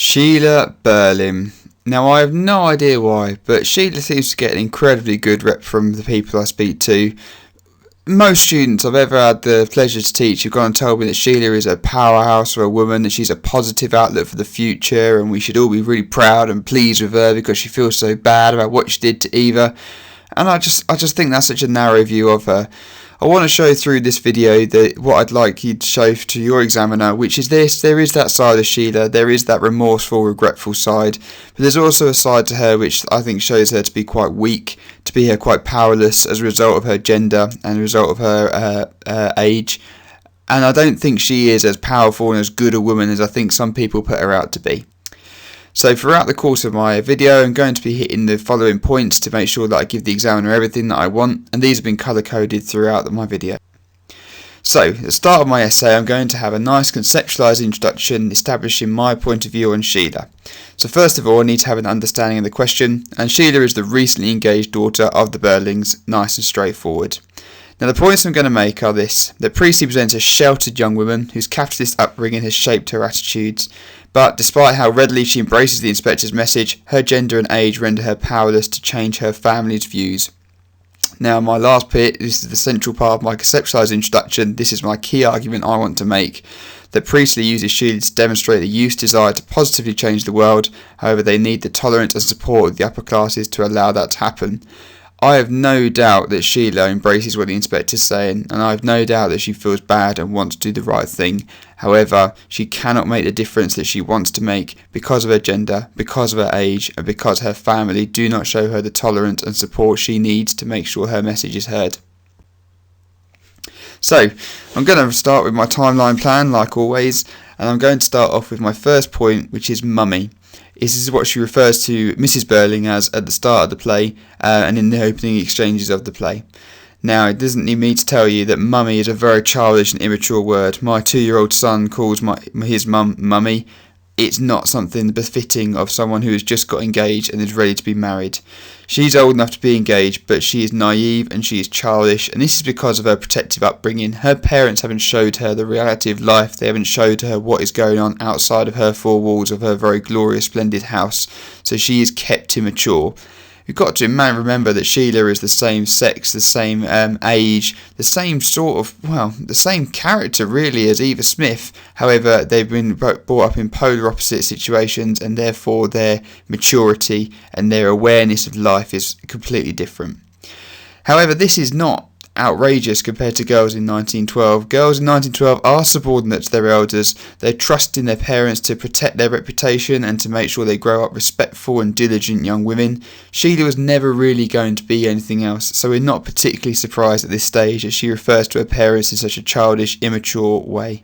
Sheila Berlin. Now, I have no idea why, but Sheila seems to get an incredibly good rep from the people I speak to. Most students I've ever had the pleasure to teach have gone and told me that Sheila is a powerhouse for a woman, that she's a positive outlook for the future, and we should all be really proud and pleased with her because she feels so bad about what she did to Eva. And I just think that's such a narrow view of her. I want to show through this video what I'd like you to show to your examiner, which is this. There is that side of Sheila, there is that remorseful, regretful side, but there's also a side to her which I think shows her to be quite weak, to be quite powerless as a result of her gender and a result of her age. And I don't think she is as powerful and as good a woman as I think some people put her out to be. So throughout the course of my video, I'm going to be hitting the following points to make sure that I give the examiner everything that I want, and these have been colour coded throughout my video. So, at the start of my essay, I'm going to have a nice conceptualised introduction establishing my point of view on Sheila. So first of all, I need to have an understanding of the question, and Sheila is the recently engaged daughter of the Berlings, nice and straightforward. Now the points I'm going to make are this: that Priestley presents a sheltered young woman whose capitalist upbringing has shaped her attitudes, but despite how readily she embraces the inspector's message, her gender and age render her powerless to change her family's views. Now my last bit, this is the central part of my conceptualised introduction, this is my key argument I want to make, that Priestley uses Sheila to demonstrate the youth's desire to positively change the world, however they need the tolerance and support of the upper classes to allow that to happen. I have no doubt that Sheila embraces what the inspector's saying, and I have no doubt that she feels bad and wants to do the right thing. However, she cannot make the difference that she wants to make because of her gender, because of her age, and because her family do not show her the tolerance and support she needs to make sure her message is heard. So, I'm going to start with my timeline plan, like always, and I'm going to start off with my first point, which is mummy. This is what she refers to Mrs. Berling as at the start of the play and in the opening exchanges of the play. Now, it doesn't need me to tell you that mummy is a very childish and immature word. My 2-year-old son calls his mum mummy. It's not something befitting of someone who has just got engaged and is ready to be married. She's old enough to be engaged, but she is naive and she is childish, and this is because of her protective upbringing. Her parents haven't showed her the reality of life. They haven't showed her what is going on outside of her four walls of her very glorious, splendid house, so she is kept immature. You've got to remember that Sheila is the same sex, the same age, the same the same character really as Eva Smith. However, they've been brought up in polar opposite situations, and therefore their maturity and their awareness of life is completely different. However, this is not outrageous compared to girls in 1912. Girls in 1912 are subordinate to their elders. They're trusting their parents to protect their reputation and to make sure they grow up respectful and diligent young women. Sheila was never really going to be anything else, so we're not particularly surprised at this stage as she refers to her parents in such a childish, immature way.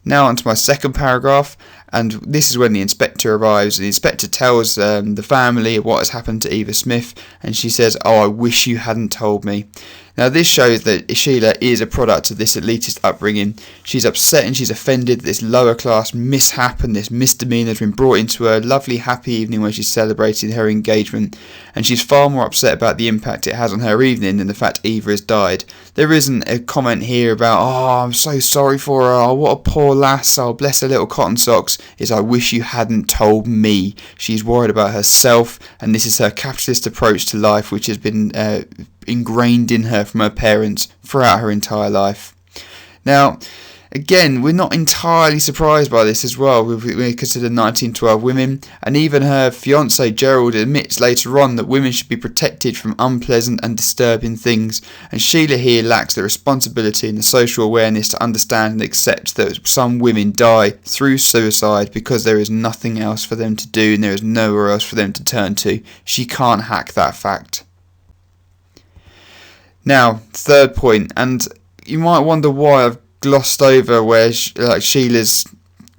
Now on to my second paragraph, and this is when the inspector arrives. The inspector tells the family what has happened to Eva Smith, and she says, "Oh, I wish you hadn't told me." Now this shows that Sheila is a product of this elitist upbringing. She's upset and she's offended that this lower class mishap and this misdemeanour has been brought into her lovely happy evening where she's celebrating her engagement, and she's far more upset about the impact it has on her evening than the fact Eva has died. There isn't a comment here about, "Oh, I'm so sorry for her, oh, what a poor lass, oh, bless her little cotton socks." It's, "I wish you hadn't told me." She's worried about herself, and this is her capitalist approach to life, which has been ingrained in her from her parents throughout her entire life. Now, again, we're not entirely surprised by this as well. We consider 1912 women, and even her fiancé Gerald admits later on that women should be protected from unpleasant and disturbing things, and Sheila here lacks the responsibility and the social awareness to understand and accept that some women die through suicide because there is nothing else for them to do and there is nowhere else for them to turn to. She can't hack that fact. Now, third point, and you might wonder why I've glossed over where Sheila's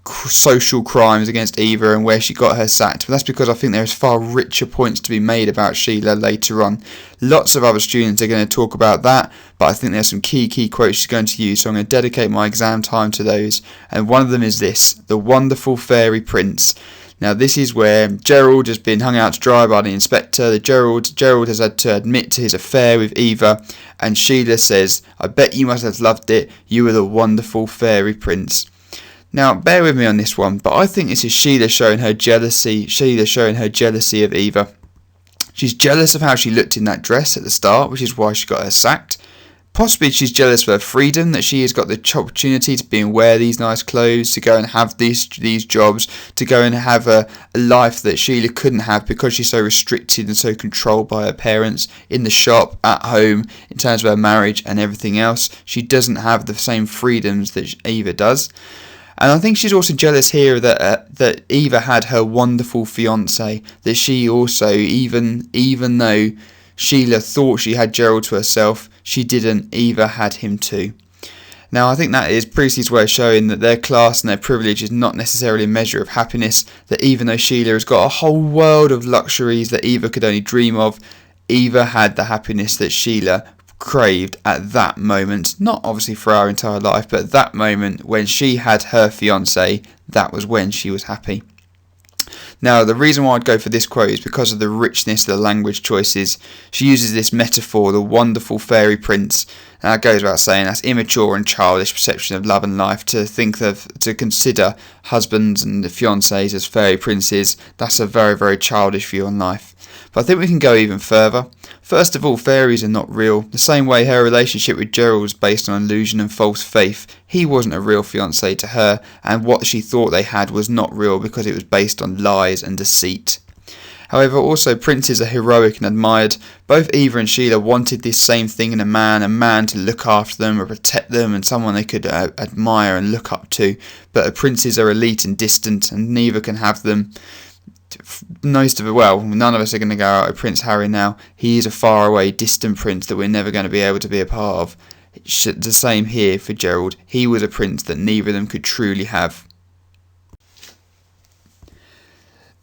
social crimes against Eva and where she got her sacked, but that's because I think there's far richer points to be made about Sheila later on. Lots of other students are going to talk about that, but I think there's some key quotes she's going to use, so I'm going to dedicate my exam time to those, and one of them is this: "The wonderful fairy prince." Now this is where Gerald has been hung out to dry by the inspector. Gerald has had to admit to his affair with Eva, and Sheila says, "I bet you must have loved it. You were the wonderful fairy prince." Now, bear with me on this one, but I think this is Sheila showing her jealousy of Eva. She's jealous of how she looked in that dress at the start, which is why she got her sacked. Possibly she's jealous of her freedom, that she has got the opportunity to be and wear these nice clothes, to go and have these jobs, to go and have a life that Sheila couldn't have because she's so restricted and so controlled by her parents in the shop, at home, in terms of her marriage and everything else. She doesn't have the same freedoms that Eva does. And I think she's also jealous here that Eva had her wonderful fiancé, that she also, even though Sheila thought she had Gerald to herself, she didn't. Eva had him too. Now, I think that is Priestley's way of showing that their class and their privilege is not necessarily a measure of happiness, that even though Sheila has got a whole world of luxuries that Eva could only dream of, Eva had the happiness that Sheila craved at that moment. Not obviously for our entire life, but at that moment when she had her fiancé, that was when she was happy. Now, the reason why I'd go for this quote is because of the richness of the language choices. She uses this metaphor, the wonderful fairy prince. Now, it goes without saying that's immature and childish perception of love and life, to consider husbands and the fiancés as fairy princes. That's a very, very childish view on life. But I think we can go even further. First of all, fairies are not real. The same way her relationship with Gerald was based on illusion and false faith. He wasn't a real fiancé to her, and what she thought they had was not real because it was based on lies and deceit. However, also princes are heroic and admired. Both Eva and Sheila wanted this same thing in a man to look after them or protect them, and someone they could admire and look up to. But princes are elite and distant, and neither can have them. None of us are going to go out with Prince Harry now. He is a faraway, distant prince that we're never going to be able to be a part of. The same here for Gerald. He was a prince that neither of them could truly have.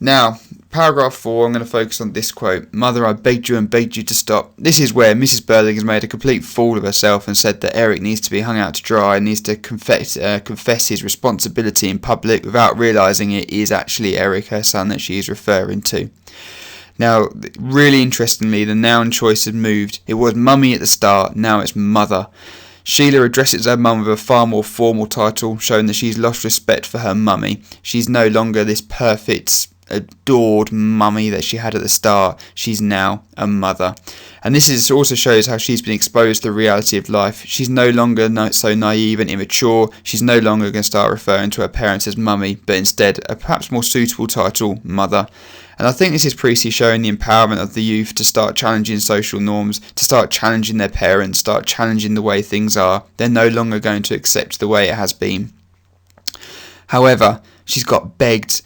Now, paragraph 4, I'm going to focus on this quote. "Mother, I begged you and begged you to stop." This is where Mrs. Burling has made a complete fool of herself and said that Eric needs to be hung out to dry and needs to confess his responsibility in public without realising it is actually Eric, her son, that she is referring to. Now, really interestingly, the noun choice has moved. It was mummy at the start, now it's mother. Sheila addresses her mum with a far more formal title, showing that she's lost respect for her mummy. She's no longer this perfect, adored mummy that she had at the start. She's now a mother. And this also shows how she's been exposed to the reality of life. She's no longer so naive and immature. She's no longer going to start referring to her parents as mummy, but instead a perhaps more suitable title, mother. And I think this is Priestley showing the empowerment of the youth to start challenging social norms, to start challenging their parents, start challenging the way things are. They're no longer going to accept the way it has been. However, she's got begged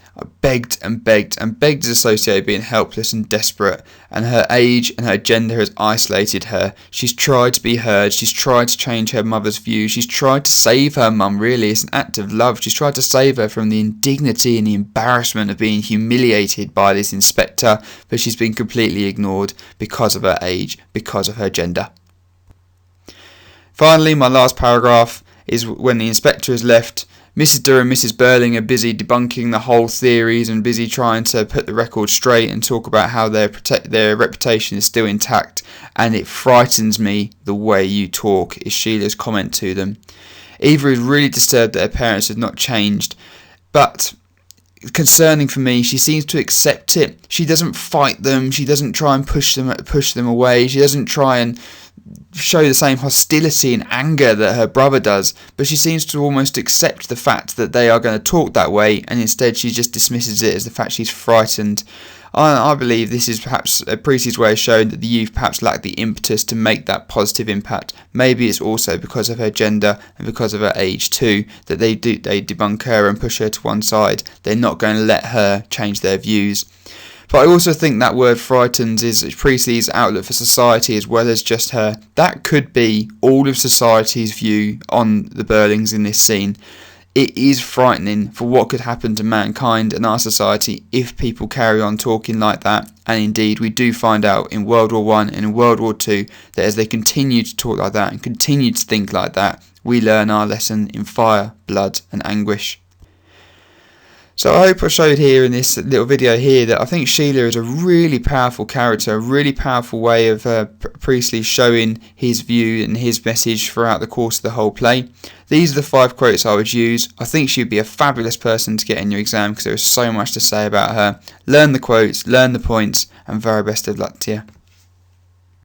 is associated with being helpless and desperate, and her age and her gender has isolated her. She's tried to be heard, she's tried to change her mother's view, she's tried to save her mum, really, it's an act of love. She's tried to save her from the indignity and the embarrassment of being humiliated by this inspector, but she's been completely ignored because of her age, because of her gender. Finally, my last paragraph is when the inspector has left. Mrs. Durham and Mrs. Burling are busy debunking the whole theories and busy trying to put the record straight and talk about how their reputation is still intact, and it frightens me the way you talk, is Sheila's comment to them. Eva is really disturbed that her parents have not changed, but concerning for me, she seems to accept it. She doesn't fight them, she doesn't try and push them away, she doesn't try and show the same hostility and anger that her brother does, but she seems to almost accept the fact that they are going to talk that way, and instead she just dismisses it as the fact she's frightened. I believe this is perhaps Priestley's way of showing that the youth perhaps lack the impetus to make that positive impact. Maybe it's also because of her gender and because of her age too, that they debunk her and push her to one side. They're not going to let her change their views. But I also think that word frightens is Priestley's outlook for society as well as just her. That could be all of society's view on the Burlings in this scene. It is frightening for what could happen to mankind and our society if people carry on talking like that. And indeed, we do find out in World War I and in World War II that as they continue to talk like that and continue to think like that, we learn our lesson in fire, blood and anguish. So I hope I showed here in this little video here that I think Sheila is a really powerful character, a really powerful way of Priestley showing his view and his message throughout the course of the whole play. These are the 5 quotes I would use. I think she'd be a fabulous person to get in your exam because there is so much to say about her. Learn the quotes, learn the points, and very best of luck to you.